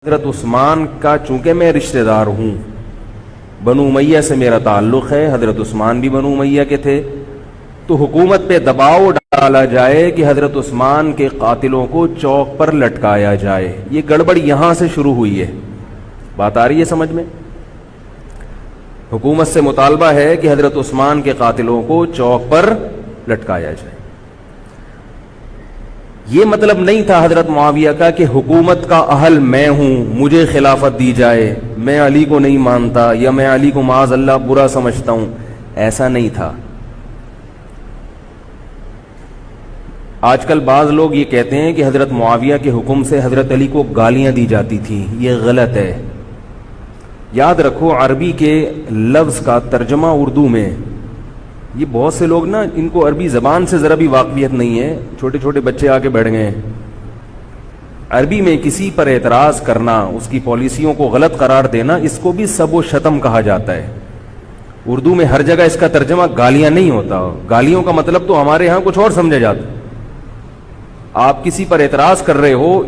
حضرت عثمان کا چونکہ میں رشتہ دار ہوں، بنو امیہ سے میرا تعلق ہے، حضرت عثمان بھی بنو امیہ کے تھے، تو حکومت پہ دباؤ ڈالا جائے کہ حضرت عثمان کے قاتلوں کو چوک پر لٹکایا جائے۔ یہ گڑبڑ یہاں سے شروع ہوئی ہے۔ بات آ رہی ہے سمجھ میں؟ حکومت سے مطالبہ ہے کہ حضرت عثمان کے قاتلوں کو چوک پر لٹکایا جائے۔ یہ مطلب نہیں تھا حضرت معاویہ کا کہ حکومت کا اہل میں ہوں، مجھے خلافت دی جائے، میں علی کو نہیں مانتا یا میں علی کو معاذ اللہ برا سمجھتا ہوں، ایسا نہیں تھا۔ آج کل بعض لوگ یہ کہتے ہیں کہ حضرت معاویہ کے حکم سے حضرت علی کو گالیاں دی جاتی تھیں، یہ غلط ہے۔ یاد رکھو عربی کے لفظ کا ترجمہ اردو میں، یہ بہت سے لوگ نا ان کو عربی زبان سے ذرا بھی واقفیت نہیں ہے، چھوٹے چھوٹے بچے آ کے بیٹھ گئے ہیں۔ عربی میں کسی پر اعتراض کرنا، اس کی پالیسیوں کو غلط قرار دینا، اس کو بھی سب و شتم کہا جاتا ہے۔ اردو میں ہر جگہ اس کا ترجمہ گالیاں نہیں ہوتا، گالیوں کا مطلب تو ہمارے ہاں کچھ اور سمجھا جاتا۔ آپ کسی پر اعتراض کر رہے ہو،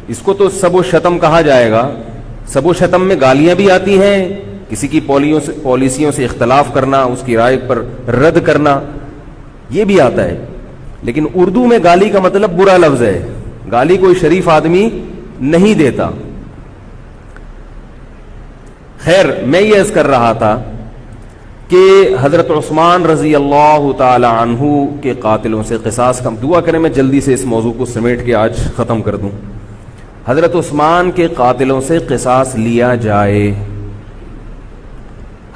اس کو تو سب و شتم کہا جائے گا۔ سب و شتم میں گالیاں بھی آتی ہیں، کسی کی پالیسیوں سے اختلاف کرنا، اس کی رائے پر رد کرنا، یہ بھی آتا ہے۔ لیکن اردو میں گالی کا مطلب برا لفظ ہے، گالی کوئی شریف آدمی نہیں دیتا۔ خیر، میں یہ عرض کر رہا تھا کہ حضرت عثمان رضی اللہ تعالی عنہ کے قاتلوں سے قصاص کا دعا کریں میں جلدی سے اس موضوع کو سمیٹ کے آج ختم کر دوں۔ حضرت عثمان کے قاتلوں سے قصاص لیا جائے۔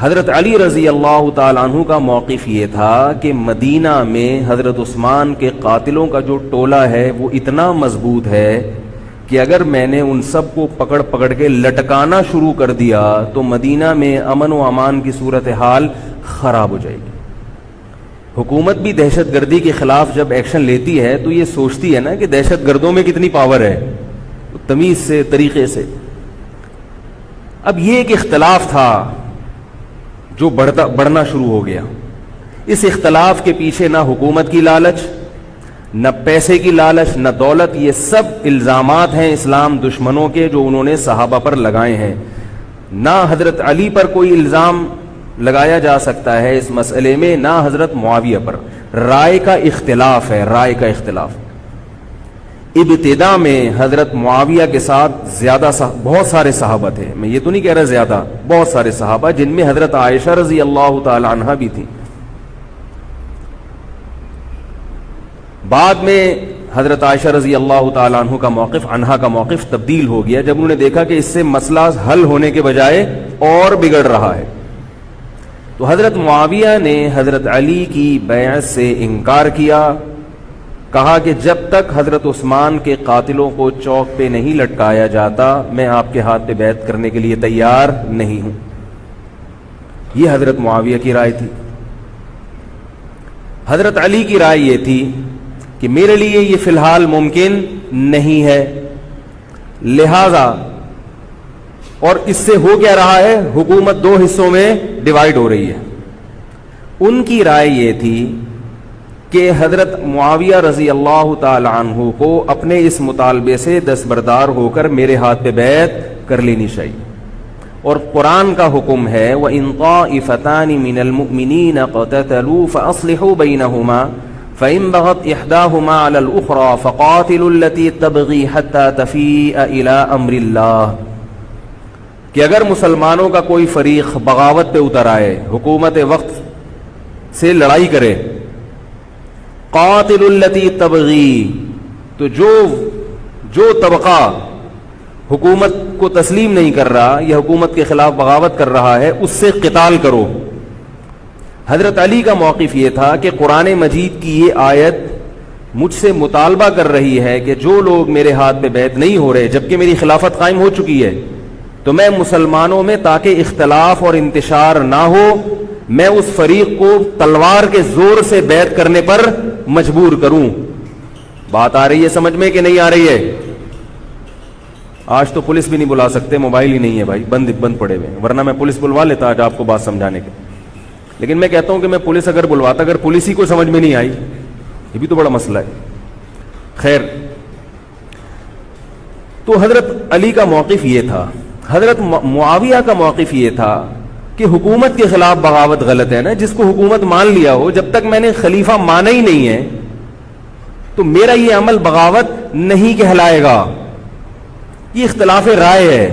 حضرت علی رضی اللہ تعالیٰ عنہ کا موقف یہ تھا کہ مدینہ میں حضرت عثمان کے قاتلوں کا جو ٹولہ ہے وہ اتنا مضبوط ہے کہ اگر میں نے ان سب کو پکڑ پکڑ کے لٹکانا شروع کر دیا تو مدینہ میں امن و امان کی صورتحال خراب ہو جائے گی۔ حکومت بھی دہشت گردی کے خلاف جب ایکشن لیتی ہے تو یہ سوچتی ہے نا کہ دہشت گردوں میں کتنی پاور ہے، تمیز سے، طریقے سے۔ اب یہ ایک اختلاف تھا جو بڑھنا شروع ہو گیا۔ اس اختلاف کے پیچھے نہ حکومت کی لالچ، نہ پیسے کی لالچ، نہ دولت، یہ سب الزامات ہیں اسلام دشمنوں کے جو انہوں نے صحابہ پر لگائے ہیں۔ نہ حضرت علی پر کوئی الزام لگایا جا سکتا ہے اس مسئلے میں، نہ حضرت معاویہ پر۔ رائے کا اختلاف ہے، رائے کا اختلاف۔ ابتدا میں حضرت معاویہ کے ساتھ بہت سارے صحابہ تھے، میں یہ تو نہیں کہہ رہا زیادہ، بہت سارے صحابہ، جن میں حضرت عائشہ رضی اللہ تعالی عنہا بھی تھی۔ بعد میں حضرت عائشہ رضی اللہ تعالی عنہا کا موقف تبدیل ہو گیا جب انہوں نے دیکھا کہ اس سے مسئلہ حل ہونے کے بجائے اور بگڑ رہا ہے۔ تو حضرت معاویہ نے حضرت علی کی بیعت سے انکار کیا، کہا کہ جب تک حضرت عثمان کے قاتلوں کو چوک پہ نہیں لٹکایا جاتا میں آپ کے ہاتھ پہ بیعت کرنے کے لیے تیار نہیں ہوں۔ یہ حضرت معاویہ کی رائے تھی۔ حضرت علی کی رائے یہ تھی کہ میرے لیے یہ فی الحال ممکن نہیں ہے، لہذا، اور اس سے ہو کیا رہا ہے، حکومت دو حصوں میں ڈیوائیڈ ہو رہی ہے۔ ان کی رائے یہ تھی کہ حضرت معاویہ رضی اللہ تعالی عنہ کو اپنے اس مطالبے سے دستبردار ہو کر میرے ہاتھ پہ بیعت کر لینی چاہیے۔ اور قرآن کا حکم ہے وَإِن طَائِفَتَانِ مِنَ الْمُؤْمِنِينَ اقْتَتَلُوا فَأَصْلِحُوا بَيْنَهُمَا فَإِن بَغَتْ إِحْدَاهُمَا عَلَى الْأُخْرَى فَقَاتِلُوا الَّتِي تَبْغِي حَتَّى تَفِيءَ إِلَى أَمْرِ اللَّهِ، کہ اگر مسلمانوں کا کوئی فریق بغاوت پہ اتر آئے، حکومت وقت سے لڑائی کرے، قاتل التی تبغی، تو جو طبقہ حکومت کو تسلیم نہیں کر رہا یا حکومت کے خلاف بغاوت کر رہا ہے اس سے قتال کرو۔ حضرت علی کا موقف یہ تھا کہ قرآن مجید کی یہ آیت مجھ سے مطالبہ کر رہی ہے کہ جو لوگ میرے ہاتھ پہ بیعت نہیں ہو رہے جبکہ میری خلافت قائم ہو چکی ہے، تو میں مسلمانوں میں تاکہ اختلاف اور انتشار نہ ہو، میں اس فریق کو تلوار کے زور سے بیعت کرنے پر مجبور کروں۔ بات آ رہی ہے سمجھ میں کہ نہیں آ رہی ہے؟ آج تو پولیس بھی نہیں بلا سکتے، موبائل ہی نہیں ہے بھائی، بند پڑے ہوئے، ورنہ میں پولیس بلوا لیتا آج آپ کو بات سمجھانے کے۔ لیکن میں کہتا ہوں کہ میں پولیس اگر بلواتا، اگر پولیس ہی کو سمجھ میں نہیں آئی، یہ بھی تو بڑا مسئلہ ہے۔ خیر، تو حضرت علی کا موقف یہ تھا، حضرت معاویہ کا موقف یہ تھا کہ حکومت کے خلاف بغاوت غلط ہے نا، جس کو حکومت مان لیا ہو، جب تک میں نے خلیفہ مانا ہی نہیں ہے تو میرا یہ عمل بغاوت نہیں کہلائے گا. یہ اختلاف رائے ہے،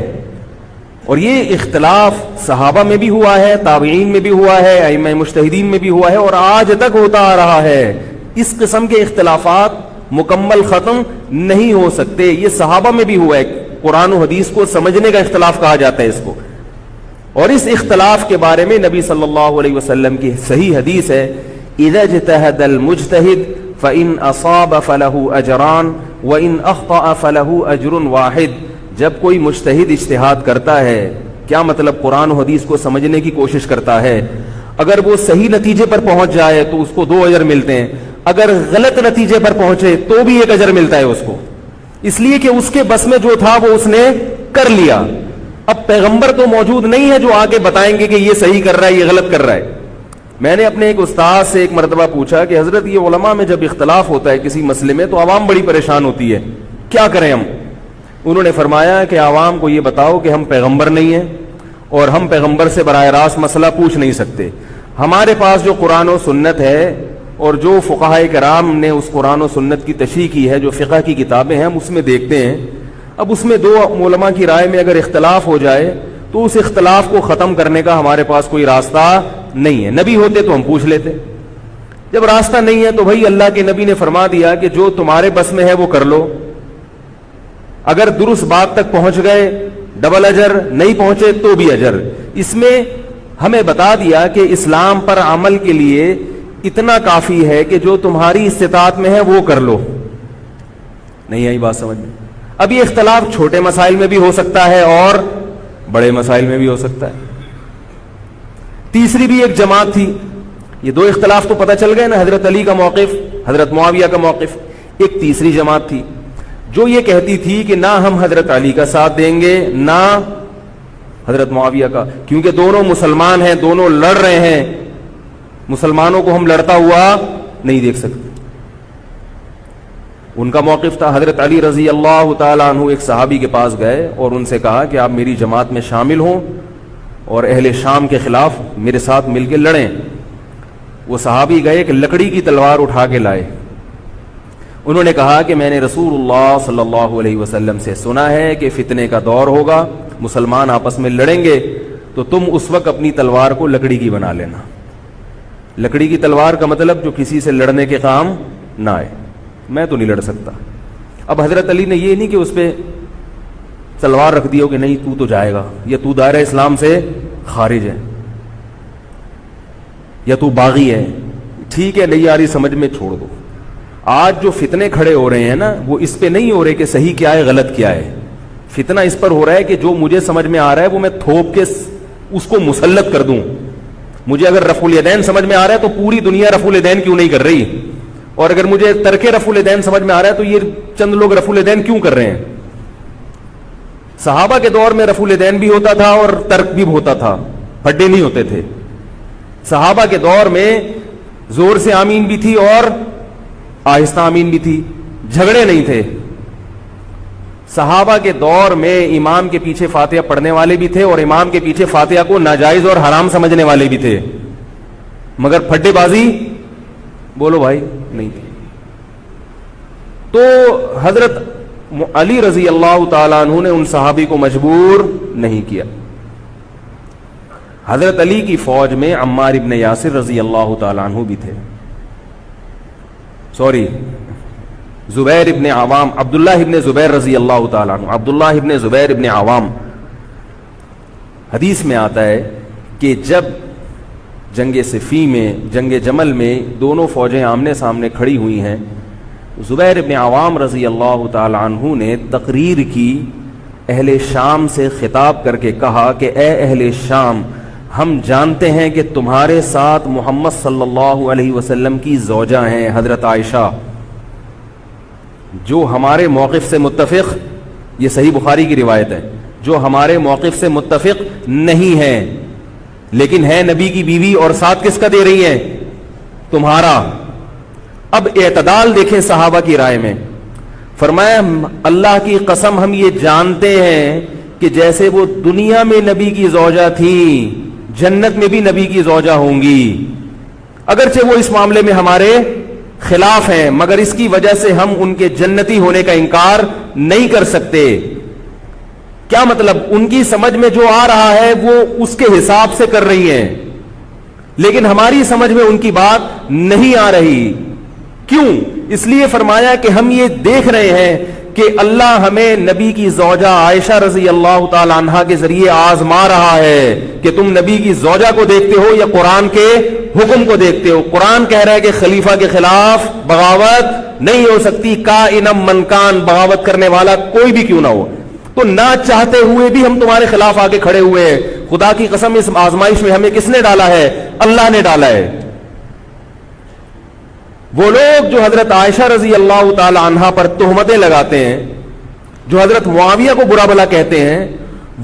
اور یہ اختلاف صحابہ میں بھی ہوا ہے، تابعین میں بھی ہوا ہے، ائمہ مجتہدین میں بھی ہوا ہے، اور آج تک ہوتا آ رہا ہے. اس قسم کے اختلافات مکمل ختم نہیں ہو سکتے. یہ صحابہ میں بھی ہوا ہے. قرآن و حدیث کو سمجھنے کا اختلاف کہا جاتا ہے اس کو. اور اس اختلاف کے بارے میں نبی صلی اللہ علیہ وسلم کی صحیح حدیث ہے، اذا اجتہد المجتہد فإن اصاب فله اجران وإن اخطأ فله اجر واحد. جب کوئی مجتہد اجتہاد کرتا ہے، کیا مطلب؟ قرآن و حدیث کو سمجھنے کی کوشش کرتا ہے، اگر وہ صحیح نتیجے پر پہنچ جائے تو اس کو 2 اجر ملتے ہیں، اگر غلط نتیجے پر پہنچے تو بھی 1 اجر ملتا ہے اس کو، اس لیے کہ اس کے بس میں جو تھا وہ اس نے کر لیا. اب پیغمبر تو موجود نہیں ہے جو آگے بتائیں گے کہ یہ صحیح کر رہا ہے، یہ غلط کر رہا ہے. میں نے اپنے ایک استاد سے ایک مرتبہ پوچھا کہ حضرت یہ علماء میں جب اختلاف ہوتا ہے کسی مسئلے میں تو عوام بڑی پریشان ہوتی ہے، کیا کریں ہم؟ انہوں نے فرمایا کہ عوام کو یہ بتاؤ کہ ہم پیغمبر نہیں ہیں اور ہم پیغمبر سے براہ راست مسئلہ پوچھ نہیں سکتے. ہمارے پاس جو قرآن و سنت ہے اور جو فقہائے کرام نے اس قرآن و سنت کی تشریح کی ہے، جو فقہ کی کتابیں ہیں، ہم اس میں دیکھتے ہیں. اب اس میں 2 علماء کی رائے میں اگر اختلاف ہو جائے تو اس اختلاف کو ختم کرنے کا ہمارے پاس کوئی راستہ نہیں ہے. نبی ہوتے تو ہم پوچھ لیتے، جب راستہ نہیں ہے تو بھائی اللہ کے نبی نے فرما دیا کہ جو تمہارے بس میں ہے وہ کر لو. اگر درست بات تک پہنچ گئے ڈبل اجر، نہیں پہنچے تو بھی اجر. اس میں ہمیں بتا دیا کہ اسلام پر عمل کے لیے اتنا کافی ہے کہ جو تمہاری استطاعت میں ہے وہ کر لو. نہیں آئی بات سمجھ میں؟ اب یہ اختلاف چھوٹے مسائل میں بھی ہو سکتا ہے اور بڑے مسائل میں بھی ہو سکتا ہے. تیسری بھی ایک جماعت تھی. یہ 2 اختلاف تو پتہ چل گئے نا، حضرت علی کا موقف، حضرت معاویہ کا موقف. ایک تیسری جماعت تھی جو یہ کہتی تھی کہ نہ ہم حضرت علی کا ساتھ دیں گے نہ حضرت معاویہ کا، کیونکہ دونوں مسلمان ہیں، دونوں لڑ رہے ہیں، مسلمانوں کو ہم لڑتا ہوا نہیں دیکھ سکتے. ان کا موقف تھا حضرت علی رضی اللہ تعالیٰ عنہ ایک صحابی کے پاس گئے اور ان سے کہا کہ آپ میری جماعت میں شامل ہوں اور اہل شام کے خلاف میرے ساتھ مل کے لڑیں. وہ صحابی گئے کہ لکڑی کی تلوار اٹھا کے لائے. انہوں نے کہا کہ میں نے رسول اللہ صلی اللہ علیہ وسلم سے سنا ہے کہ فتنے کا دور ہوگا، مسلمان آپس میں لڑیں گے، تو تم اس وقت اپنی تلوار کو لکڑی کی بنا لینا. لکڑی کی تلوار کا مطلب جو کسی سے لڑنے کے کام نہ آئے. میں تو نہیں لڑ سکتا. اب حضرت علی نے یہ نہیں کہ اس پہ تلوار رکھ دی ہو کہ نہیں تو جائے گا، یا تو دائرہ اسلام سے خارج ہے، یا تو باغی ہے. ٹھیک ہے، نہیں آ رہی سمجھ میں، چھوڑ دو. آج جو فتنے کھڑے ہو رہے ہیں نا، وہ اس پہ نہیں ہو رہے کہ صحیح کیا ہے غلط کیا ہے. فتنہ اس پر ہو رہا ہے کہ جو مجھے سمجھ میں آ رہا ہے وہ میں تھوپ کے اس کو مسلط کر دوں. مجھے اگر رفع الیدین سمجھ میں آ رہا ہے تو پوری دنیا رفع الیدین کیوں نہیں کر رہی، اور اگر مجھے ترک رفع الیدین سمجھ میں آ رہا ہے تو یہ چند لوگ رفع الیدین کیوں کر رہے ہیں. صحابہ کے دور میں رفع الیدین بھی ہوتا تھا اور ترک بھی ہوتا تھا، پھڈے نہیں ہوتے تھے. صحابہ کے دور میں زور سے آمین بھی تھی اور آہستہ آمین بھی تھی، جھگڑے نہیں تھے. صحابہ کے دور میں امام کے پیچھے فاتحہ پڑھنے والے بھی تھے اور امام کے پیچھے فاتحہ کو ناجائز اور حرام سمجھنے والے بھی تھے، مگر پھڈے بازی بولو بھائی نہیں تھی. تو حضرت علی رضی اللہ تعالیٰ عنہ نے ان صحابی کو مجبور نہیں کیا. حضرت علی کی فوج میں عمار ابن یاسر رضی اللہ تعالیٰ عنہ بھی تھے، زبیر ابن عوام، عبداللہ ابن زبیر رضی اللہ تعالیٰ عنہ، عبداللہ ابن زبیر ابن عوام. حدیث میں آتا ہے کہ جب جنگ صفی میں، جنگ جمل میں دونوں فوجیں آمنے سامنے کھڑی ہوئی ہیں، زبیر ابن عوام رضی اللہ تعالیٰ عنہ نے تقریر کی، اہل شام سے خطاب کر کے کہا کہ اے اہل شام، ہم جانتے ہیں کہ تمہارے ساتھ محمد صلی اللہ علیہ وسلم کی زوجہ ہیں حضرت عائشہ، جو ہمارے موقف سے متفق، یہ صحیح بخاری کی روایت ہے، جو ہمارے موقف سے متفق نہیں ہے، لیکن ہے نبی کی بیوی، اور ساتھ کس کا دے رہی ہے؟ تمہارا. اب اعتدال دیکھیں صحابہ کی رائے میں. فرمایا اللہ کی قسم ہم یہ جانتے ہیں کہ جیسے وہ دنیا میں نبی کی زوجہ تھی جنت میں بھی نبی کی زوجہ ہوں گی، اگرچہ وہ اس معاملے میں ہمارے خلاف ہیں مگر اس کی وجہ سے ہم ان کے جنتی ہونے کا انکار نہیں کر سکتے۔ کیا مطلب؟ ان کی سمجھ میں جو آ رہا ہے وہ اس کے حساب سے کر رہی ہیں، لیکن ہماری سمجھ میں ان کی بات نہیں آ رہی۔ کیوں؟ اس لیے فرمایا کہ ہم یہ دیکھ رہے ہیں کہ اللہ ہمیں نبی کی زوجہ عائشہ رضی اللہ تعالی عنہا کے ذریعے آزما رہا ہے کہ تم نبی کی زوجہ کو دیکھتے ہو یا قرآن کے حکم کو دیکھتے ہو۔ قرآن کہہ رہا ہے کہ خلیفہ کے خلاف بغاوت نہیں ہو سکتی، کائنم من کان، بغاوت کرنے والا کوئی بھی کیوں نہ ہو۔ تو نہ چاہتے ہوئے بھی ہم تمہارے خلاف آگے کھڑے ہوئے ہیں۔ خدا کی قسم اس آزمائش میں ہمیں کس نے ڈالا ہے؟ اللہ نے ڈالا ہے۔ وہ لوگ جو حضرت عائشہ رضی اللہ تعالی عنہا پر تہمتیں لگاتے ہیں، جو حضرت معاویہ کو برا بھلا کہتے ہیں،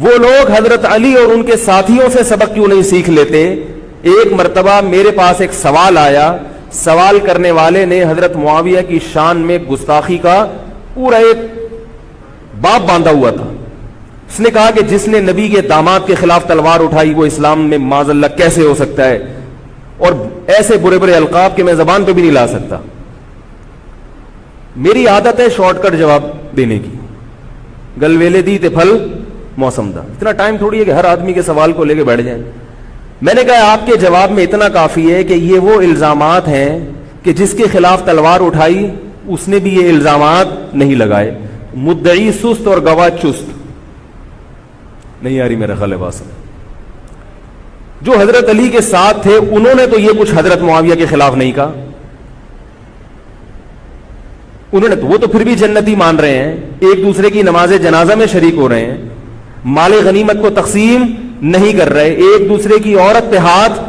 وہ لوگ حضرت علی اور ان کے ساتھیوں سے سبق کیوں نہیں سیکھ لیتے؟ ایک مرتبہ میرے پاس ایک سوال آیا، سوال کرنے والے نے حضرت معاویہ کی شان میں گستاخی کا پورا ایک باب باندھا ہوا تھا۔ اس نے کہا کہ جس نے نبی کے داماد کے خلاف تلوار اٹھائی وہ اسلام میں معاذ اللہ کیسے ہو سکتا ہے، اور ایسے برے برے القاب کہ میں زبان پہ بھی نہیں لا سکتا۔ میری عادت ہے شارٹ کٹ جواب دینے کی، گل ویلے دی تے پھل موسم دا۔ اتنا ٹائم تھوڑی ہے کہ ہر آدمی کے سوال کو لے کے بیٹھ جائیں۔ میں نے کہا آپ کے جواب میں اتنا کافی ہے کہ یہ وہ الزامات ہیں کہ جس کے خلاف تلوار اٹھائی اس نے بھی یہ الزامات نہیں لگائے۔ مدعی سست اور گواہ چست، نہیں آ رہی میرا خیال ہے بات۔ جو حضرت علی کے ساتھ تھے انہوں نے تو یہ کچھ حضرت معاویہ کے خلاف نہیں کہا، انہوں نے تو وہ تو پھر بھی جنتی مان رہے ہیں، ایک دوسرے کی نماز جنازہ میں شریک ہو رہے ہیں، مال غنیمت کو تقسیم نہیں کر رہے، ایک دوسرے کی عورت پہ ہاتھ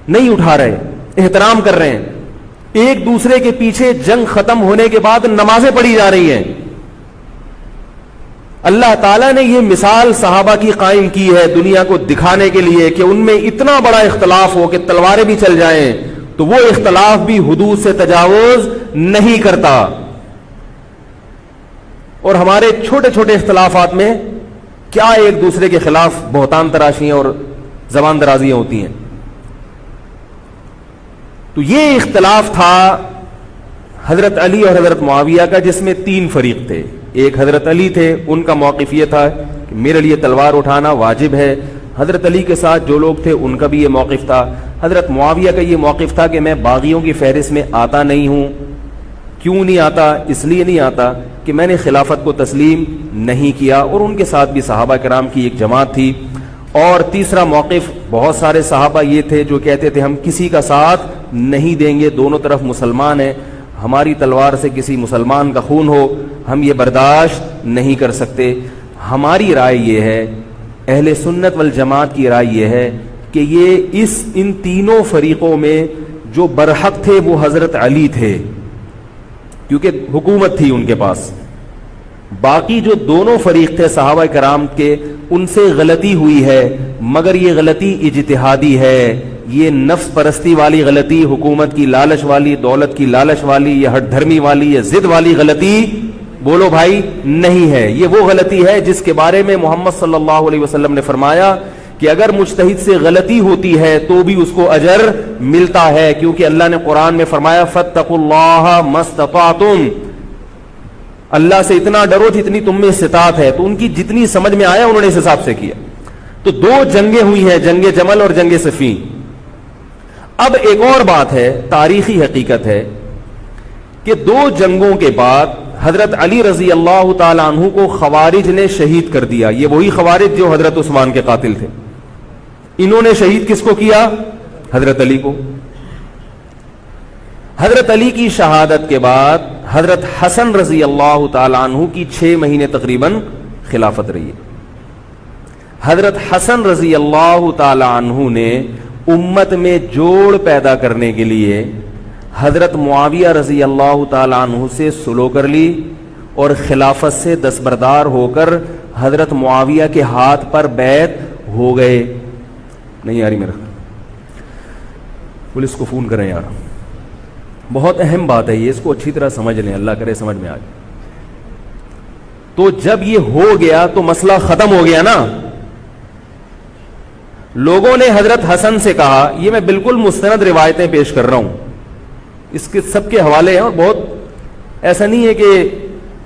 نہیں اٹھا رہے، احترام کر رہے ہیں، ایک دوسرے کے پیچھے جنگ ختم ہونے کے بعد نمازیں پڑھی جا رہی ہیں۔ اللہ تعالیٰ نے یہ مثال صحابہ کی قائم کی ہے دنیا کو دکھانے کے لیے کہ ان میں اتنا بڑا اختلاف ہو کہ تلواریں بھی چل جائیں تو وہ اختلاف بھی حدود سے تجاوز نہیں کرتا، اور ہمارے چھوٹے چھوٹے اختلافات میں کیا ایک دوسرے کے خلاف بہتان تراشیاں اور زبان درازیاں ہوتی ہیں۔ تو یہ اختلاف تھا حضرت علی اور حضرت معاویہ کا، جس میں تین فریق تھے۔ ایک حضرت علی تھے، ان کا موقف یہ تھا کہ میرے لیے تلوار اٹھانا واجب ہے۔ حضرت علی کے ساتھ جو لوگ تھے ان کا بھی یہ موقف تھا۔ حضرت معاویہ کا یہ موقف تھا کہ میں باغیوں کی فہرست میں آتا نہیں ہوں۔ کیوں نہیں آتا؟ اس لیے نہیں آتا کہ میں نے خلافت کو تسلیم نہیں کیا، اور ان کے ساتھ بھی صحابہ کرام کی ایک جماعت تھی۔ اور تیسرا موقف، بہت سارے صحابہ یہ تھے جو کہتے تھے ہم کسی کا ساتھ نہیں دیں گے، دونوں طرف مسلمان ہیں، ہماری تلوار سے کسی مسلمان کا خون ہو ہم یہ برداشت نہیں کر سکتے۔ ہماری رائے یہ ہے، اہل سنت والجماعت کی رائے یہ ہے کہ یہ ان تینوں فریقوں میں جو برحق تھے وہ حضرت علی تھے، کیونکہ حکومت تھی ان کے پاس۔ باقی جو دونوں فریق تھے صحابہ کرام کے، ان سے غلطی ہوئی ہے، مگر یہ غلطی اجتہادی ہے، یہ نفس پرستی والی غلطی، حکومت کی لالچ والی، دولت کی لالچ والی، یا ہٹ دھرمی والی یا ضد والی غلطی بولو بھائی نہیں ہے۔ یہ وہ غلطی ہے جس کے بارے میں محمد صلی اللہ علیہ وسلم نے فرمایا کہ اگر مجتہد سے غلطی ہوتی ہے تو بھی اس کو اجر ملتا ہے، کیونکہ اللہ نے قرآن میں فرمایا فاتقوا اللہ ما استطعتم، اللہ سے اتنا ڈرو جتنی تم میں استطاعت ہے۔ تو ان کی جتنی سمجھ میں آیا انہوں نے اس حساب سے کیا۔ تو دو جنگیں ہوئی ہیں، جنگ جمل اور جنگ صفین۔ اب ایک اور بات ہے، تاریخی حقیقت ہے کہ دو جنگوں کے بعد حضرت علی رضی اللہ تعالی عنہ کو خوارج نے شہید کر دیا۔ یہ وہی خوارج جو حضرت عثمان کے قاتل تھے، انہوں نے شہید کس کو کیا؟ حضرت علی کو۔ حضرت علی کی شہادت کے بعد حضرت حسن رضی اللہ تعالی عنہ کی 6 مہینے تقریباً خلافت رہی ہے۔ حضرت حسن رضی اللہ تعالی عنہ نے امت میں جوڑ پیدا کرنے کے لیے حضرت معاویہ رضی اللہ تعالی عنہ سے سلو کر لی، اور خلافت سے دستبردار ہو کر حضرت معاویہ کے ہاتھ پر بیعت ہو گئے۔ نہیں آ رہی میرا، پولیس کو فون کریں یار، بہت اہم بات ہے یہ، اس کو اچھی طرح سمجھ لیں، اللہ کرے سمجھ میں آ جائے۔ تو جب یہ ہو گیا تو مسئلہ ختم ہو گیا نا. لوگوں نے حضرت حسن سے کہا, یہ میں بالکل مستند روایتیں پیش کر رہا ہوں, اس کے سب کے حوالے ہیں, اور بہت ایسا نہیں ہے کہ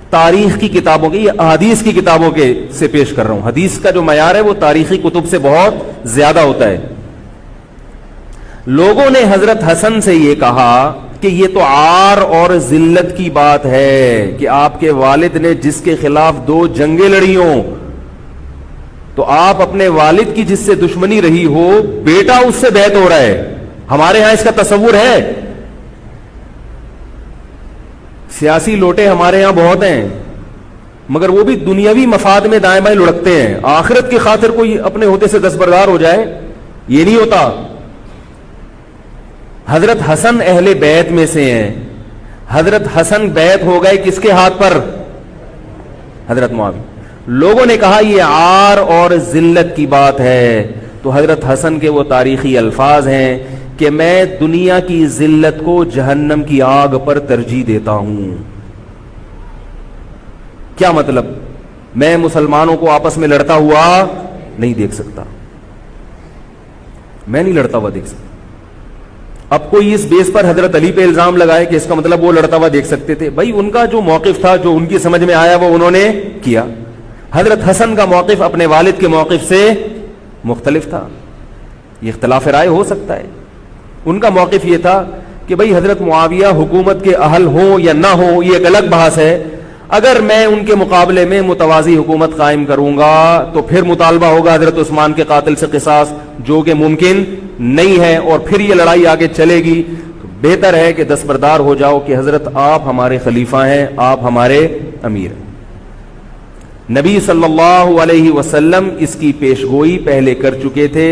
تاریخ کی کتابوں کے, یہ احادیث کی کتابوں کے سے پیش کر رہا ہوں. حدیث کا جو معیار ہے وہ تاریخی کتب سے بہت زیادہ ہوتا ہے. لوگوں نے حضرت حسن سے یہ کہا کہ یہ تو عار اور ذلت کی بات ہے کہ آپ کے والد نے جس کے خلاف 2 جنگیں لڑی ہوں, تو آپ اپنے والد کی جس سے دشمنی رہی ہو, بیٹا اس سے بیعت ہو رہا ہے. ہمارے ہاں اس کا تصور ہے. سیاسی لوٹے ہمارے یہاں بہت ہیں, مگر وہ بھی دنیاوی مفاد میں دائیں بائیں لڑکتے ہیں. آخرت کی خاطر کوئی اپنے ہوتے سے دستبردار ہو جائے, یہ نہیں ہوتا. حضرت حسن اہل بیت میں سے ہیں. حضرت حسن بیعت ہو گئے کس کے ہاتھ پر؟ حضرت معاویہ. لوگوں نے کہا یہ عار اور ذلت کی بات ہے. تو حضرت حسن کے وہ تاریخی الفاظ ہیں کہ میں دنیا کی ذلت کو جہنم کی آگ پر ترجیح دیتا ہوں. کیا مطلب؟ میں مسلمانوں کو آپس میں لڑتا ہوا نہیں دیکھ سکتا, میں نہیں لڑتا ہوا دیکھ سکتا. اب کوئی اس بیس پر حضرت علی پہ الزام لگائے کہ اس کا مطلب وہ لڑتا ہوا دیکھ سکتے تھے. بھائی ان کا جو موقف تھا, جو ان کی سمجھ میں آیا, وہ انہوں نے کیا. حضرت حسن کا موقف اپنے والد کے موقف سے مختلف تھا. یہ اختلاف رائے ہو سکتا ہے. ان کا موقف یہ تھا کہ بھئی حضرت معاویہ حکومت کے اہل ہوں یا نہ ہوں, یہ ایک الگ بحث ہے. اگر میں ان کے مقابلے میں متوازی حکومت قائم کروں گا تو پھر مطالبہ ہوگا حضرت عثمان کے قاتل سے قصاص, جو کہ ممکن نہیں ہے, اور پھر یہ لڑائی آگے چلے گی. تو بہتر ہے کہ دستبردار ہو جاؤ کہ حضرت آپ ہمارے خلیفہ ہیں, آپ ہمارے امیر ہیں. نبی صلی اللہ علیہ وسلم اس کی پیشگوئی پہلے کر چکے تھے.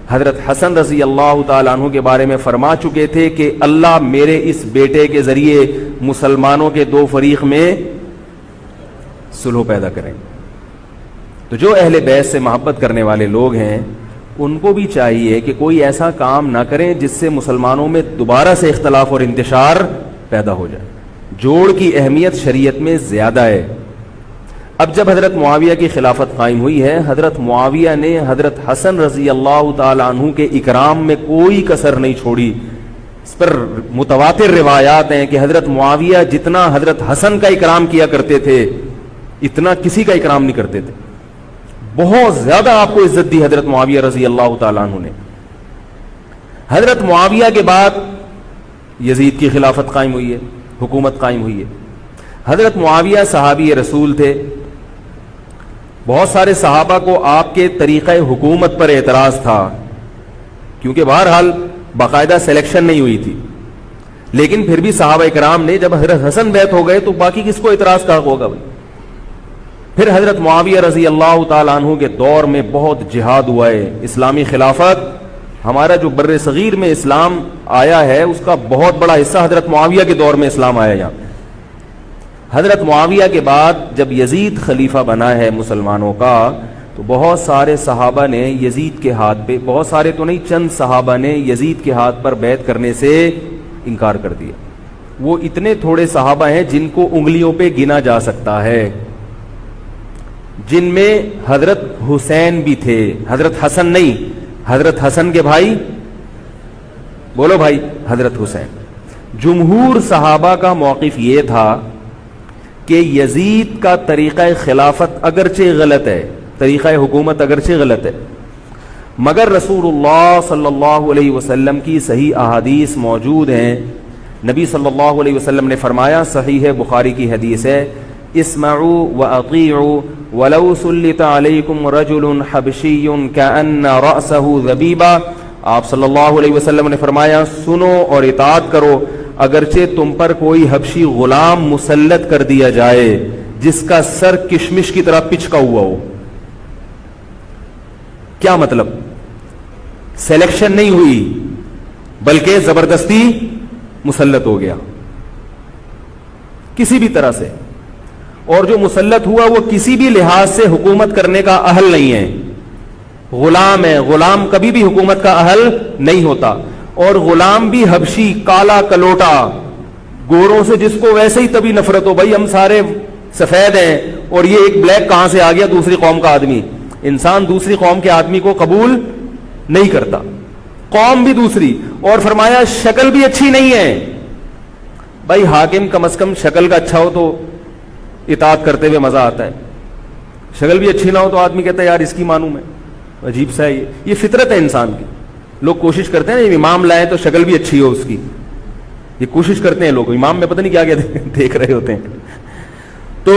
حضرت حسن رضی اللہ تعالیٰ عنہ کے بارے میں فرما چکے تھے کہ اللہ میرے اس بیٹے کے ذریعے مسلمانوں کے 2 فریق میں صلح پیدا کریں. تو جو اہل بیت سے محبت کرنے والے لوگ ہیں, ان کو بھی چاہیے کہ کوئی ایسا کام نہ کریں جس سے مسلمانوں میں دوبارہ سے اختلاف اور انتشار پیدا ہو جائے. جوڑ کی اہمیت شریعت میں زیادہ ہے. اب جب حضرت معاویہ کی خلافت قائم ہوئی ہے, حضرت معاویہ نے حضرت حسن رضی اللہ تعالیٰ عنہ کے اکرام میں کوئی کسر نہیں چھوڑی. اس پر متواتر روایات ہیں کہ حضرت معاویہ جتنا حضرت حسن کا اکرام کیا کرتے تھے, اتنا کسی کا اکرام نہیں کرتے تھے. بہت زیادہ آپ کو عزت دی حضرت معاویہ رضی اللہ تعالیٰ عنہ نے. حضرت معاویہ کے بعد یزید کی خلافت قائم ہوئی ہے, حکومت قائم ہوئی ہے. حضرت معاویہ صحابی رسول تھے. بہت سارے صحابہ کو آپ کے طریقہ حکومت پر اعتراض تھا, کیونکہ بہرحال باقاعدہ سلیکشن نہیں ہوئی تھی. لیکن پھر بھی صحابہ اکرام نے, جب حضرت حسن بیعت ہو گئے تو باقی کس کو اعتراض کا ہوگا بھائی. پھر حضرت معاویہ رضی اللہ تعالیٰ عنہ کے دور میں بہت جہاد ہوا ہے. اسلامی خلافت, ہمارا جو بر صغیر میں اسلام آیا ہے, اس کا بہت بڑا حصہ حضرت معاویہ کے دور میں اسلام آیا یہاں. حضرت معاویہ کے بعد جب یزید خلیفہ بنا ہے مسلمانوں کا, تو بہت سارے صحابہ نے یزید کے ہاتھ پہ, بہت سارے تو نہیں, چند صحابہ نے یزید کے ہاتھ پر بیعت کرنے سے انکار کر دیا. وہ اتنے تھوڑے صحابہ ہیں جن کو انگلیوں پہ گنا جا سکتا ہے, جن میں حضرت حسین بھی تھے, حضرت حسن نہیں, حضرت حسن کے بھائی, بولو بھائی, حضرت حسین. جمہور صحابہ کا موقف یہ تھا کہ یزید کا طریقہ خلافت اگرچہ غلط ہے, طریقہ حکومت اگرچہ غلط ہے, مگر رسول اللہ صلی اللہ علیہ وسلم کی صحیح احادیث موجود ہیں. نبی صلی اللہ علیہ وسلم نے فرمایا, صحیح بخاری کی حدیث ہے, اسمعوا واطیعوا ولو سلط علیکم رجل حبشی کأن رأسہ ذبیبہ. آپ صلی اللہ علیہ وسلم نے فرمایا, سنو اور اطاعت کرو, اگرچہ تم پر کوئی حبشی غلام مسلط کر دیا جائے جس کا سر کشمش کی طرح پچکا ہوا ہو. کیا مطلب؟ سلیکشن نہیں ہوئی بلکہ زبردستی مسلط ہو گیا کسی بھی طرح سے, اور جو مسلط ہوا وہ کسی بھی لحاظ سے حکومت کرنے کا اہل نہیں ہے, غلام ہے. غلام کبھی بھی حکومت کا اہل نہیں ہوتا, اور غلام بھی حبشی, کالا کلوٹا, گوروں سے جس کو ویسے ہی تبھی نفرت ہو, بھائی ہم سارے سفید ہیں اور یہ ایک بلیک کہاں سے آ گیا دوسری قوم کا آدمی. انسان دوسری قوم کے آدمی کو قبول نہیں کرتا, قوم بھی دوسری, اور فرمایا شکل بھی اچھی نہیں ہے. بھائی حاکم کم از کم شکل کا اچھا ہو تو اطاعت کرتے ہوئے مزہ آتا ہے, شکل بھی اچھی نہ ہو تو آدمی کہتا ہے یار اس کی مانوں میں. عجیب سا ہے یہ فطرت ہے انسان کی. لوگ کوشش کرتے ہیں نا امام لائیں تو شکل بھی اچھی ہو اس کی, یہ کوشش کرتے ہیں لوگ. امام میں پتہ نہیں کیا کیا دیکھ رہے ہوتے ہیں. تو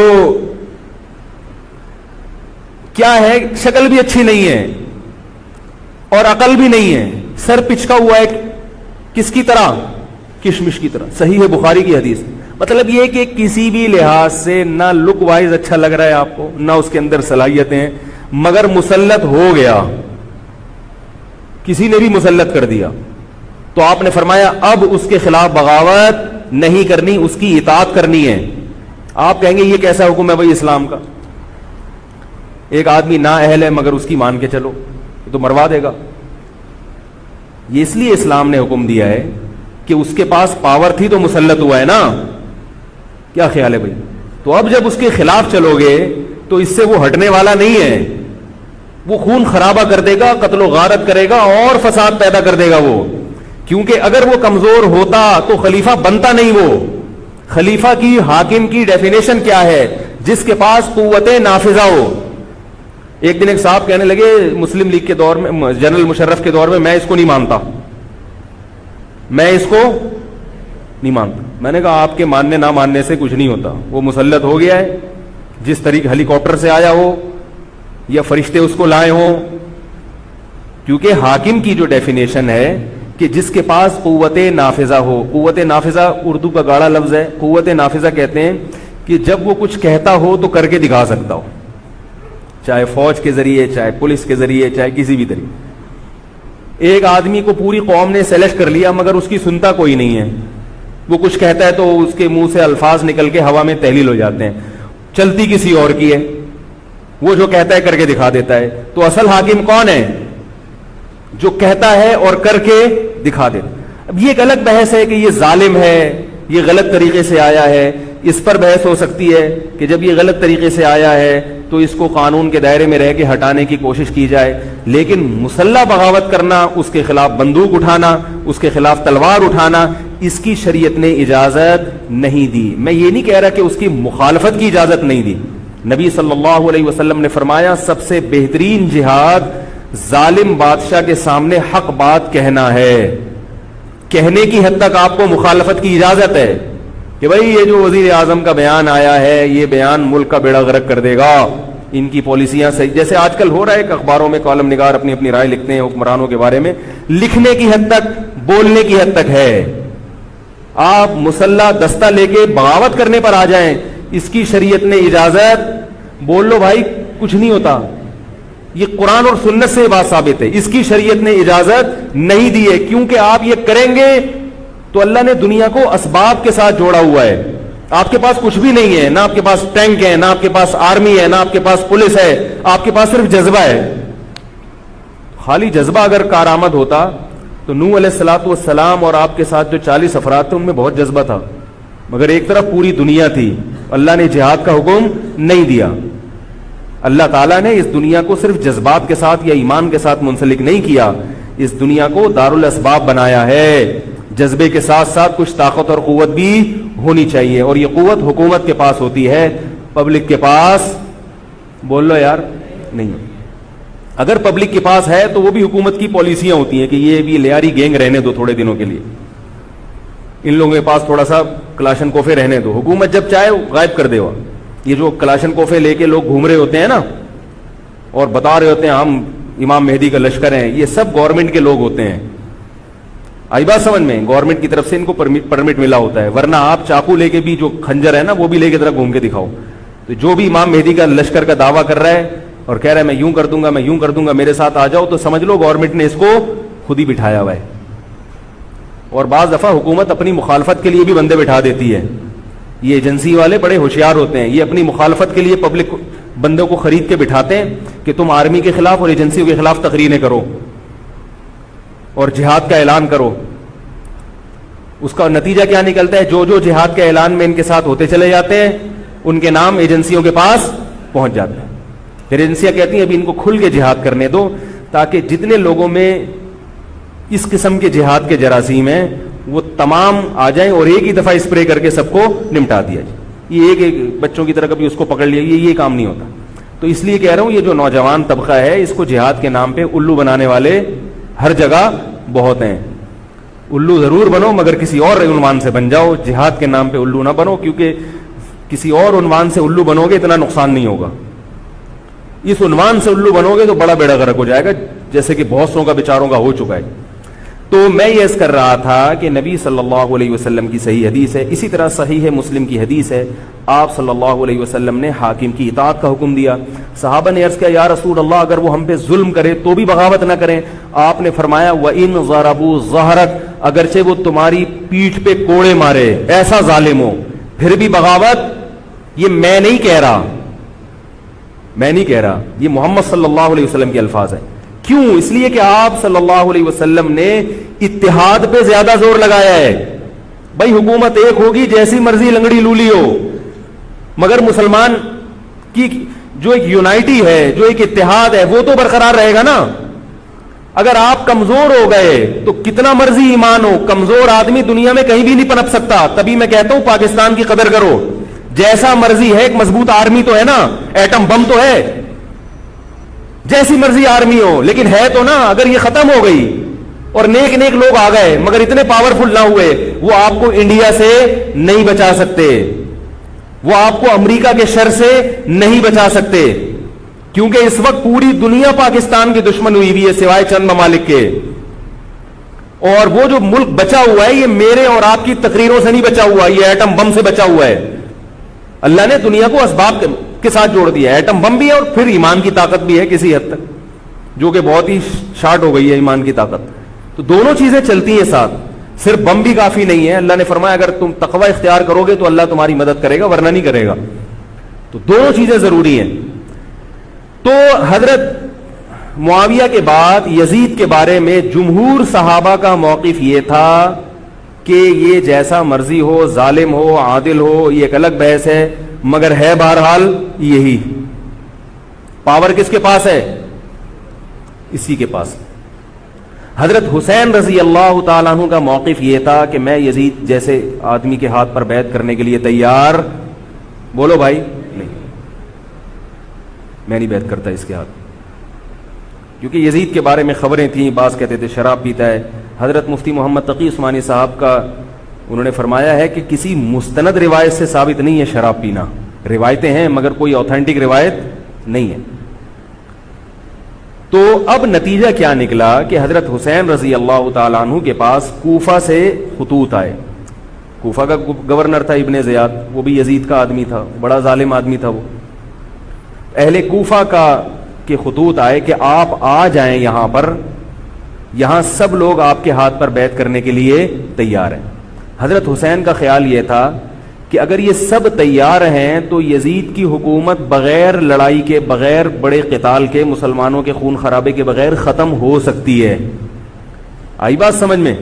کیا ہے, شکل بھی اچھی نہیں ہے اور عقل بھی نہیں ہے, سر پچکا ہوا ہے کس کی طرح, کشمش کی طرح. صحیح ہے بخاری کی حدیث. مطلب یہ کہ کسی بھی لحاظ سے نہ لک وائز اچھا لگ رہا ہے آپ کو, نہ اس کے اندر صلاحیتیں ہیں, مگر مسلط ہو گیا, کسی نے بھی مسلط کر دیا, تو آپ نے فرمایا اب اس کے خلاف بغاوت نہیں کرنی, اس کی اطاعت کرنی ہے. آپ کہیں گے یہ کیسا حکم ہے بھائی اسلام کا, ایک آدمی نا اہل ہے مگر اس کی مان کے چلو تو مروا دے گا. یہ اس لیے اسلام نے حکم دیا ہے کہ اس کے پاس پاور تھی تو مسلط ہوا ہے نا. کیا خیال ہے بھائی؟ تو اب جب اس کے خلاف چلو گے تو اس سے وہ ہٹنے والا نہیں ہے, وہ خون خرابہ کر دے گا, قتل و غارت کرے گا اور فساد پیدا کر دے گا وہ. کیونکہ اگر وہ کمزور ہوتا تو خلیفہ بنتا نہیں. وہ خلیفہ کی, حاکم کی ڈیفینیشن کیا ہے؟ جس کے پاس قوت نافذہ ہو. ایک دن ایک صاحب کہنے لگے مسلم لیگ کے دور میں, جنرل مشرف کے دور میں اس کو نہیں مانتا, میں اس کو نہیں مانتا. میں نے کہا آپ کے ماننے نہ ماننے سے کچھ نہیں ہوتا, وہ مسلط ہو گیا ہے, جس طریقے ہیلی کاپٹر سے آیا ہو یا فرشتے اس کو لائے ہوں. کیونکہ حاکم کی جو ڈیفینیشن ہے کہ جس کے پاس قوت نافذہ ہو. قوت نافذہ اردو کا گاڑا لفظ ہے. قوت نافذہ کہتے ہیں کہ جب وہ کچھ کہتا ہو تو کر کے دکھا سکتا ہو, چاہے فوج کے ذریعے, چاہے پولیس کے ذریعے, چاہے کسی بھی طریقے. ایک آدمی کو پوری قوم نے سلیکٹ کر لیا مگر اس کی سنتا کوئی نہیں ہے, وہ کچھ کہتا ہے تو اس کے منہ سے الفاظ نکل کے ہوا میں تحلیل ہو جاتے ہیں, چلتی کسی اور کی ہے, وہ جو کہتا ہے کر کے دکھا دیتا ہے. تو اصل حاکم کون ہے؟ جو کہتا ہے اور کر کے دکھا دیتا. اب یہ ایک الگ بحث ہے کہ یہ ظالم ہے, یہ غلط طریقے سے آیا ہے, اس پر بحث ہو سکتی ہے کہ جب یہ غلط طریقے سے آیا ہے تو اس کو قانون کے دائرے میں رہ کے ہٹانے کی کوشش کی جائے. لیکن مسلح بغاوت کرنا, اس کے خلاف بندوق اٹھانا, اس کے خلاف تلوار اٹھانا, اس کی شریعت نے اجازت نہیں دی. میں یہ نہیں کہہ رہا کہ اس کی مخالفت کی اجازت نہیں دی. نبی صلی اللہ علیہ وسلم نے فرمایا سب سے بہترین جہاد ظالم بادشاہ کے سامنے حق بات کہنا ہے. کہنے کی حد تک آپ کو مخالفت کی اجازت ہے کہ بھائی یہ جو وزیر اعظم کا بیان آیا ہے یہ بیان ملک کا بیڑا غرق کر دے گا, ان کی پالیسیاں صحیح, جیسے آج کل ہو رہا ہے کہ اخباروں میں کالم نگار اپنی اپنی رائے لکھتے ہیں حکمرانوں کے بارے میں. لکھنے کی حد تک, بولنے کی حد تک ہے. آپ مسلح دستہ لے کے بغاوت کرنے پر آ جائیں, اس کی شریعت نے اجازت, بول لو بھائی کچھ نہیں ہوتا. یہ قرآن اور سنت سے بات ثابت ہے, اس کی شریعت نے اجازت نہیں دی ہے. کیونکہ آپ یہ کریں گے تو اللہ نے دنیا کو اسباب کے ساتھ جوڑا ہوا ہے. آپ کے پاس کچھ بھی نہیں ہے, نہ آپ کے پاس ٹینک ہے, نہ آپ کے پاس آرمی ہے, نہ آپ کے پاس پولیس ہے, آپ کے پاس صرف جذبہ ہے. خالی جذبہ اگر کارآمد ہوتا تو نوح علیہ الصلوۃ والسلام اور آپ کے ساتھ جو 40 افراد تھے ان میں بہت جذبہ تھا, مگر ایک طرف پوری دنیا تھی. اللہ نے جہاد کا حکم نہیں دیا. اللہ تعالیٰ نے اس دنیا کو صرف جذبات کے ساتھ یا ایمان کے ساتھ منسلک نہیں کیا, اس دنیا کو دارالاسباب بنایا ہے. جذبے کے ساتھ ساتھ کچھ طاقت اور قوت بھی ہونی چاہیے, اور یہ قوت حکومت کے پاس ہوتی ہے, پبلک کے پاس بول لو یار نہیں. اگر پبلک کے پاس ہے تو وہ بھی حکومت کی پالیسیاں ہوتی ہیں کہ یہ بھی لیاری گینگ رہنے دو تھوڑے دنوں کے لیے, ان لوگوں کے پاس تھوڑا سا کلاشن کوفے رہنے دو, حکومت جب چاہے غائب کر دے. یہ جو کلاشن کوفے لے کے لوگ گھوم رہے ہوتے ہیں نا اور بتا رہے ہوتے ہیں ہم امام مہدی کا لشکر ہیں, یہ سب گورنمنٹ کے لوگ ہوتے ہیں. آئی بات سمجھ میں؟ گورنمنٹ کی طرف سے ان کو پرمٹ ملا ہوتا ہے, ورنہ آپ چاقو لے کے بھی جو کھنجر ہے نا وہ بھی لے کے ذرا گھوم کے دکھاؤ. تو جو بھی امام مہدی کا لشکر کا دعویٰ کر رہا ہے اور کہہ رہا ہے میں یوں کر دوں گا, میں یوں کر دوں گا, میرے ساتھ آ جاؤ, تو سمجھ لو گورنمنٹ نے اس کو خود ہی بٹھایا ہوا ہے. اور بعض دفعہ حکومت اپنی مخالفت کے لیے بھی بندے بٹھا دیتی ہے. یہ ایجنسی والے بڑے ہوشیار ہوتے ہیں, یہ اپنی مخالفت کے لیے پبلک بندوں کو خرید کے بٹھاتے ہیں کہ تم آرمی کے خلاف اور ایجنسیوں کے خلاف تقریریں کرو اور جہاد کا اعلان کرو. اس کا نتیجہ کیا نکلتا ہے؟ جو جو جہاد کے اعلان میں ان کے ساتھ ہوتے چلے جاتے ہیں ان کے نام ایجنسیوں کے پاس پہنچ جاتے ہیں. پھر ایجنسیاں کہتی ہیں ابھی ان کو کھل کے جہاد کرنے دو تاکہ جتنے لوگوں میں اس قسم کے جہاد کے جراثیم ہیں وہ تمام آ جائیں اور ایک ہی دفعہ اسپرے کر کے سب کو نمٹا دیا جائے. یہ ایک بچوں کی طرح کبھی اس کو پکڑ لیا, یہ کام نہیں ہوتا. تو اس لیے کہہ رہا ہوں یہ جو نوجوان طبقہ ہے اس کو جہاد کے نام پہ الو بنانے والے ہر جگہ بہت ہیں. الو ضرور بنو مگر کسی اور عنوان سے بن جاؤ, جہاد کے نام پہ الو نہ بنو, کیونکہ کسی اور عنوان سے الو بنو گے اتنا نقصان نہیں ہوگا. اس عنوان سے الو بنو گے تو بڑا بیڑا غرق ہو جائے گا, جیسے کہ بہت سو کا بیچاروں کا ہو چکا ہے. تو میں یہ عرض کر رہا تھا کہ نبی صلی اللہ علیہ وسلم کی صحیح حدیث ہے, اسی طرح صحیح مسلم کی حدیث ہے, آپ صلی اللہ علیہ وسلم نے حاکم کی اطاعت کا حکم دیا. صحابہ نے عرض کیا یا رسول اللہ اگر وہ ہم پہ ظلم کرے تو بھی بغاوت نہ کریں. آپ نے فرمایا وَإِن ضَرَبُوا ظَهْرَكَ, اگرچہ وہ تمہاری پیٹھ پہ کوڑے مارے, ایسا ظالم ہو, پھر بھی بغاوت. یہ میں نہیں کہہ رہا, یہ محمد صلی اللہ علیہ وسلم کے الفاظ ہیں. کیوں؟ اس لیے کہ آپ صلی اللہ علیہ وسلم نے اتحاد پہ زیادہ زور لگایا ہے. بھائی حکومت ایک ہوگی جیسی مرضی لنگڑی لولی ہو, مگر مسلمان کی جو ایک یونائٹی ہے, جو ایک اتحاد ہے, وہ تو برقرار رہے گا نا. اگر آپ کمزور ہو گئے تو کتنا مرضی ایمان ہو, کمزور آدمی دنیا میں کہیں بھی نہیں پنپ سکتا. تبھی میں کہتا ہوں پاکستان کی قدر کرو. جیسا مرضی ہے, ایک مضبوط آرمی تو ہے نا, ایٹم بم تو ہے, جیسی مرضی آرمی ہو, لیکن ہے تو نا. اگر یہ ختم ہو گئی اور نیک نیک لوگ آ گئے مگر اتنے پاورفل نہ ہوئے, وہ آپ کو انڈیا سے نہیں بچا سکتے, وہ آپ کو امریکہ کے شر سے نہیں بچا سکتے, کیونکہ اس وقت پوری دنیا پاکستان کی دشمن ہوئی ہوئی ہے سوائے چند ممالک کے. اور وہ جو ملک بچا ہوا ہے یہ میرے اور آپ کی تقریروں سے نہیں بچا ہوا, یہ ایٹم بم سے بچا ہوا ہے. اللہ نے دنیا کو اسباب کے ساتھ جوڑ دیا ہے. ایٹم بم بھی ہے اور پھر ایمان کی طاقت بھی ہے کسی حد تک, جو کہ بہت ہی شارٹ ہو گئی ہے ایمان کی طاقت. تو دونوں چیزیں چلتی ہیں ساتھ, صرف بم بھی کافی نہیں ہے. اللہ نے فرمایا اگر تم تقوی اختیار کرو گے تو اللہ تمہاری مدد کرے گا, ورنہ نہیں کرے گا. تو دونوں چیزیں ضروری ہیں. تو حضرت معاویہ کے بعد یزید کے بارے میں جمہور صحابہ کا موقف یہ تھا کہ یہ جیسا مرضی ہو, ظالم ہو, عادل ہو, یہ ایک الگ بحث ہے, مگر ہے بہرحال یہی. پاور کس کے پاس ہے؟ اسی کے پاس. حضرت حسین رضی اللہ تعالیٰ عنہ کا موقف یہ تھا کہ میں یزید جیسے آدمی کے ہاتھ پر بیعت کرنے کے لیے تیار. بولو بھائی, نہیں, میں نہیں بیعت کرتا اس کے ہاتھ, کیونکہ یزید کے بارے میں خبریں تھیں. بعض کہتے تھے شراب پیتا ہے. حضرت مفتی محمد تقی عثمانی صاحب کا انہوں نے فرمایا ہے کہ کسی مستند روایت سے ثابت نہیں ہے شراب پینا. روایتیں ہیں مگر کوئی اوتھینٹک روایت نہیں ہے. تو اب نتیجہ کیا نکلا کہ حضرت حسین رضی اللہ تعالیٰ عنہ کے پاس کوفہ سے خطوط آئے. کوفہ کا گورنر تھا ابن زیاد, وہ بھی یزید کا آدمی تھا, بڑا ظالم آدمی تھا وہ. اہل کوفہ کے خطوط آئے کہ آپ آ جائیں یہاں پر, یہاں سب لوگ آپ کے ہاتھ پر بیعت کرنے کے لیے تیار ہیں. حضرت حسین کا خیال یہ تھا کہ اگر یہ سب تیار ہیں تو یزید کی حکومت بغیر لڑائی کے, بغیر بڑے قتال کے, مسلمانوں کے خون خرابے کے بغیر ختم ہو سکتی ہے. آئی بات سمجھ میں؟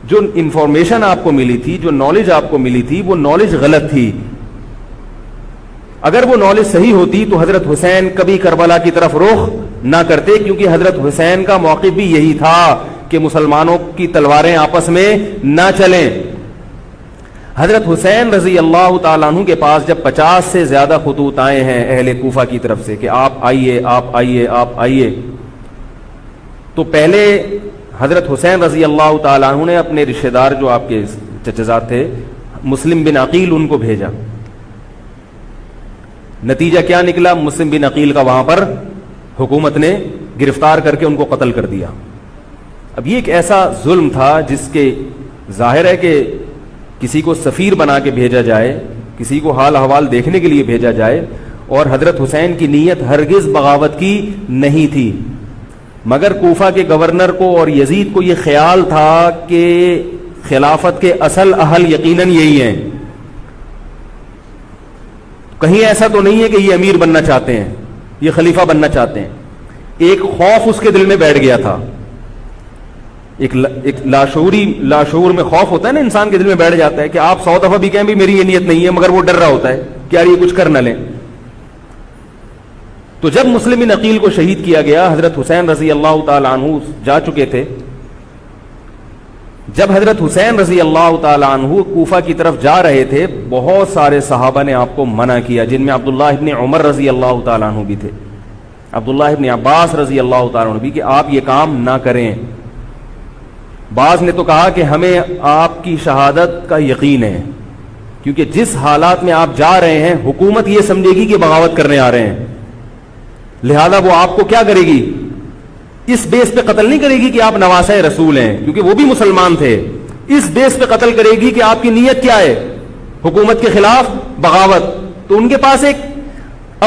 جو انفارمیشن آپ کو ملی تھی, جو نالج آپ کو ملی تھی, وہ نالج غلط تھی. اگر وہ نالج صحیح ہوتی تو حضرت حسین کبھی کربلا کی طرف رخ نہ کرتے, کیونکہ حضرت حسین کا موقف بھی یہی تھا کہ مسلمانوں کی تلواریں آپس میں نہ چلیں. حضرت حسین رضی اللہ تعالیٰ عنہ کے پاس جب 50 سے زیادہ خطوط آئے ہیں اہل کوفہ کی طرف سے کہ آپ آئیے, آپ آئیے, آپ آئیے, تو پہلے حضرت حسین رضی اللہ تعالیٰ عنہ نے اپنے رشتہ دار جو آپ کے چچزاد تھے مسلم بن عقیل, ان کو بھیجا. نتیجہ کیا نکلا؟ مسلم بن عقیل کا وہاں پر حکومت نے گرفتار کر کے ان کو قتل کر دیا. اب یہ ایک ایسا ظلم تھا جس کے ظاہر ہے کہ کسی کو سفیر بنا کے بھیجا جائے, کسی کو حال احوال دیکھنے کے لیے بھیجا جائے, اور حضرت حسین کی نیت ہرگز بغاوت کی نہیں تھی. مگر کوفہ کے گورنر کو اور یزید کو یہ خیال تھا کہ خلافت کے اصل اہل یقیناً یہی ہیں, کہیں ایسا تو نہیں ہے کہ یہ امیر بننا چاہتے ہیں, یہ خلیفہ بننا چاہتے ہیں. ایک خوف اس کے دل میں بیٹھ گیا تھا, ایک لاشعور میں خوف ہوتا ہے نا انسان کے دل میں بیٹھ جاتا ہے کہ آپ 100 دفعہ بھی کہیں بھی میری یہ نیت نہیں ہے, مگر وہ ڈر رہا ہوتا ہے. کہ یار یہ کچھ کر نہ لیں. تو جب مسلم بن عقیل کو شہید کیا گیا، حضرت حسین رضی اللہ تعالی عنہ جا چکے تھے. جب حضرت حسین رضی اللہ تعالی عنہ کوفہ کی طرف جا رہے تھے، بہت سارے صحابہ نے آپ کو منع کیا، جن میں عبداللہ ابن عمر رضی اللہ تعالی عنہ بھی تھے، عبداللہ ابن عباس رضی اللہ تعالی عنہ بھی، کہ آپ یہ کام نہ کریں. بعض نے تو کہا کہ ہمیں آپ کی شہادت کا یقین ہے، کیونکہ جس حالات میں آپ جا رہے ہیں حکومت یہ سمجھے گی کہ بغاوت کرنے آ رہے ہیں، لہذا وہ آپ کو کیا کرے گی، اس بیس پہ قتل نہیں کرے گی کہ آپ نواسہ رسول ہیں، کیونکہ وہ بھی مسلمان تھے. اس بیس پہ قتل کرے گی کہ آپ کی نیت کیا ہے، حکومت کے خلاف بغاوت. تو ان کے پاس ایک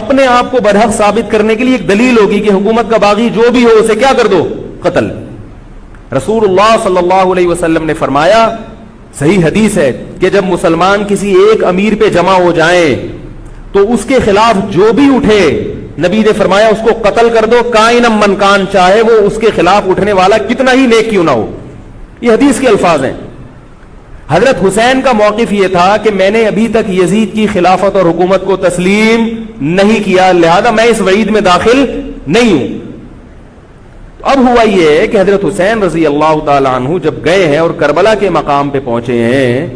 اپنے آپ کو برحق ثابت کرنے کے لیے ایک دلیل ہوگی کہ حکومت کا باغی جو بھی ہو اسے کیا کر دو، قتل. رسول اللہ صلی اللہ علیہ وسلم نے فرمایا، صحیح حدیث ہے، کہ جب مسلمان کسی ایک امیر پہ جمع ہو جائیں تو اس کے خلاف جو بھی اٹھے، نبی نے فرمایا اس کو قتل کر دو، کائنم من کان، چاہے وہ اس کے خلاف اٹھنے والا کتنا ہی نیک کیوں نہ ہو. یہ حدیث کے الفاظ ہیں. حضرت حسین کا موقف یہ تھا کہ میں نے ابھی تک یزید کی خلافت اور حکومت کو تسلیم نہیں کیا، لہذا میں اس وعید میں داخل نہیں ہوں. اب ہوا یہ کہ حضرت حسین رضی اللہ تعالی عنہ جب گئے ہیں اور کربلا کے مقام پہ پہنچے ہیں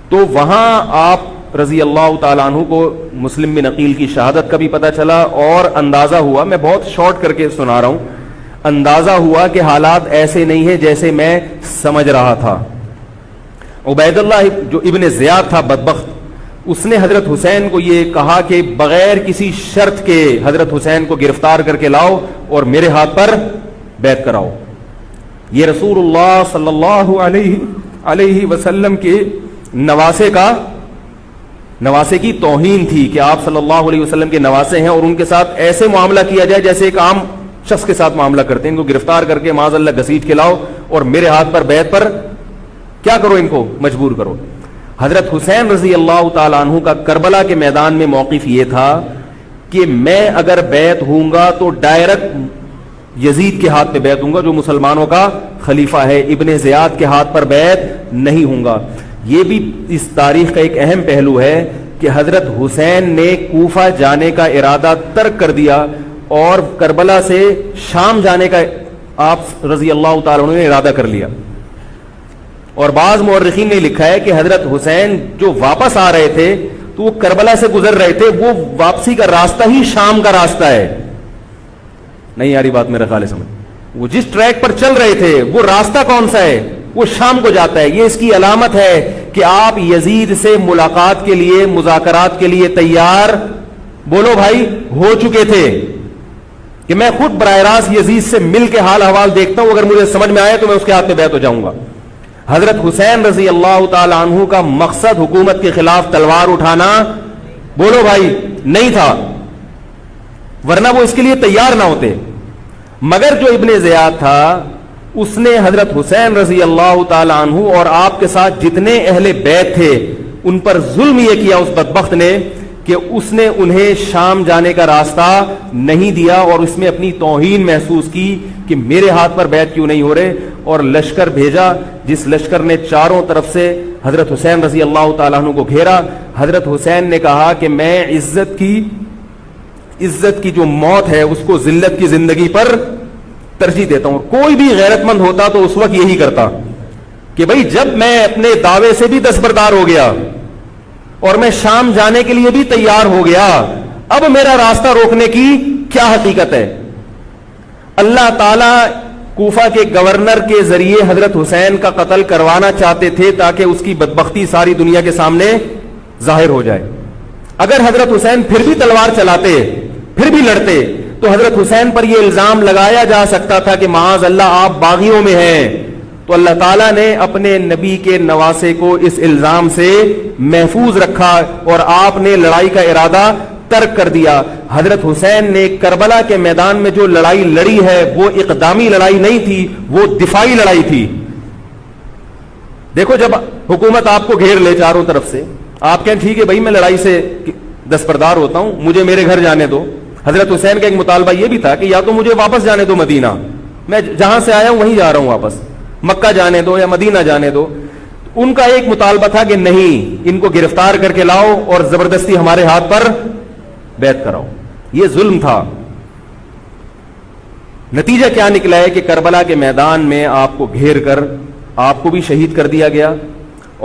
تو وہاں آپ رضی اللہ تعالیٰ عنہ کو مسلم بن عقیل کی شہادت کا بھی پتہ چلا، اور اندازہ ہوا، میں بہت شارٹ کر کے سنا رہا ہوں، اندازہ ہوا کہ حالات ایسے نہیں ہیں جیسے میں سمجھ رہا تھا. عبید اللہ جو ابن زیاد تھا بدبخت، اس نے حضرت حسین کو یہ کہا کہ بغیر کسی شرط کے حضرت حسین کو گرفتار کر کے لاؤ اور میرے ہاتھ پر بیعت کراؤ. یہ رسول اللہ صلی اللہ علیہ وسلم کے نواسے کی توہین تھی کہ آپ صلی اللہ علیہ وسلم کے نواسے ہیں اور ان کے ساتھ ایسے معاملہ کیا جائے جیسے ایک عام شخص کے ساتھ معاملہ کرتے ہیں. ان کو گرفتار کر کے معاذ اللہ گھسیٹ کے لاؤ اور میرے ہاتھ پر بیعت پر کیا کرو، ان کو مجبور کرو. حضرت حسین رضی اللہ تعالیٰ عنہ کا کربلا کے میدان میں موقف یہ تھا کہ میں اگر بیعت ہوں گا تو ڈائریکٹ یزید کے ہاتھ پہ بیعت ہوں گا جو مسلمانوں کا خلیفہ ہے، ابن زیاد کے ہاتھ پر بیعت نہیں ہوں گا. یہ بھی اس تاریخ کا ایک اہم پہلو ہے کہ حضرت حسین نے کوفہ جانے کا ارادہ ترک کر دیا اور کربلا سے شام جانے کا آپ رضی اللہ تعالیٰ عنہ نے ارادہ کر لیا. اور بعض مورخین نے لکھا ہے کہ حضرت حسین جو واپس آ رہے تھے تو وہ کربلا سے گزر رہے تھے، وہ واپسی کا راستہ ہی شام کا راستہ ہے. نہیں یاری بات میرا خیال ہے سمجھ، وہ جس ٹریک پر چل رہے تھے وہ راستہ کون سا ہے، وہ شام کو جاتا ہے. یہ اس کی علامت ہے کہ آپ یزید سے ملاقات کے لیے، مذاکرات کے لیے تیار بولو بھائی ہو چکے تھے کہ میں خود براہ راست یزید سے مل کے حال احوال دیکھتا ہوں، اگر مجھے سمجھ میں آئے تو میں اس کے ہاتھ میں بیعت ہو جاؤں گا. حضرت حسین رضی اللہ تعالی عنہ کا مقصد حکومت کے خلاف تلوار اٹھانا بولو بھائی نہیں تھا، ورنہ وہ اس کے لیے تیار نہ ہوتے. مگر جو ابن زیاد تھا اس نے حضرت حسین رضی اللہ تعالی عنہ اور آپ کے ساتھ جتنے اہل بیت تھے ان پر ظلم یہ کیا اس بدبخت نے کہ اس نے انہیں شام جانے کا راستہ نہیں دیا اور اس میں اپنی توہین محسوس کی کہ میرے ہاتھ پر بیعت کیوں نہیں ہو رہے، اور لشکر بھیجا جس لشکر نے چاروں طرف سے حضرت حسین رضی اللہ تعالیٰ عنہ کو گھیرا. حضرت حسین نے کہا کہ میں عزت کی جو موت ہے اس کو ذلت کی زندگی پر ترجیح دیتا ہوں. کوئی بھی غیرت مند ہوتا تو اس وقت یہی کرتا کہ بھئی جب میں اپنے دعوے سے بھی دستبردار ہو گیا اور میں شام جانے کے لیے بھی تیار ہو گیا، اب میرا راستہ روکنے کی کیا حقیقت ہے. اللہ تعالی کوفہ کے گورنر کے ذریعے حضرت حسین کا قتل کروانا چاہتے تھے تاکہ اس کی بدبختی ساری دنیا کے سامنے ظاہر ہو جائے. اگر حضرت حسین پھر بھی تلوار چلاتے، پھر بھی لڑتے، تو حضرت حسین پر یہ الزام لگایا جا سکتا تھا کہ معاذ اللہ آپ باغیوں میں ہیں. تو اللہ تعالیٰ نے اپنے نبی کے نواسے کو اس الزام سے محفوظ رکھا اور آپ نے لڑائی کا ارادہ ترک کر دیا. حضرت حسین نے کربلا کے میدان میں جو لڑائی لڑی ہے وہ اقدامی لڑائی نہیں تھی، وہ دفاعی لڑائی تھی. دیکھو جب حکومت آپ کو گھیر لے چاروں طرف سے، آپ کہیں ٹھیک ہے بھائی میں لڑائی سے دستبردار ہوتا ہوں، مجھے میرے گھر جانے دو. حضرت حسین کا ایک مطالبہ یہ بھی تھا کہ یا تو مجھے واپس جانے دو مدینہ، میں جہاں سے آیا ہوں وہیں جا رہا ہوں واپس، مکہ جانے دو یا مدینہ جانے دو. ان کا ایک مطالبہ تھا کہ نہیں، ان کو گرفتار کر کے لاؤ اور زبردستی ہمارے ہاتھ پر بیعت کراؤ. یہ ظلم تھا. نتیجہ کیا نکلا ہے کہ کربلا کے میدان میں آپ کو گھیر کر آپ کو بھی شہید کر دیا گیا،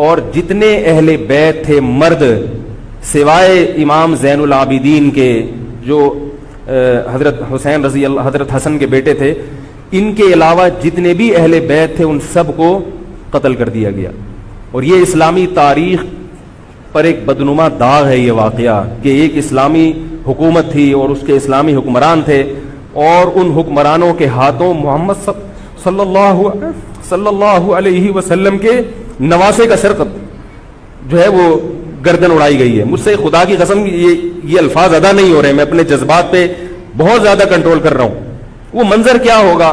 اور جتنے اہل بیت تھے مرد سوائے امام زین العابدین کے جو حضرت حسین رضی اللہ، حضرت حسن کے بیٹے تھے، ان کے علاوہ جتنے بھی اہل بیت تھے ان سب کو قتل کر دیا گیا. اور یہ اسلامی تاریخ پر ایک بدنما داغ ہے یہ واقعہ کہ ایک اسلامی حکومت تھی اور اس کے اسلامی حکمران تھے، اور ان حکمرانوں کے ہاتھوں محمد صلی اللہ علیہ وسلم کے نواسے کا سر جو ہے وہ گردن اڑائی گئی ہے. مجھ سے خدا کی قسم یہ الفاظ ادا نہیں ہو رہے، میں اپنے جذبات پہ بہت زیادہ کنٹرول کر رہا ہوں. وہ منظر کیا ہوگا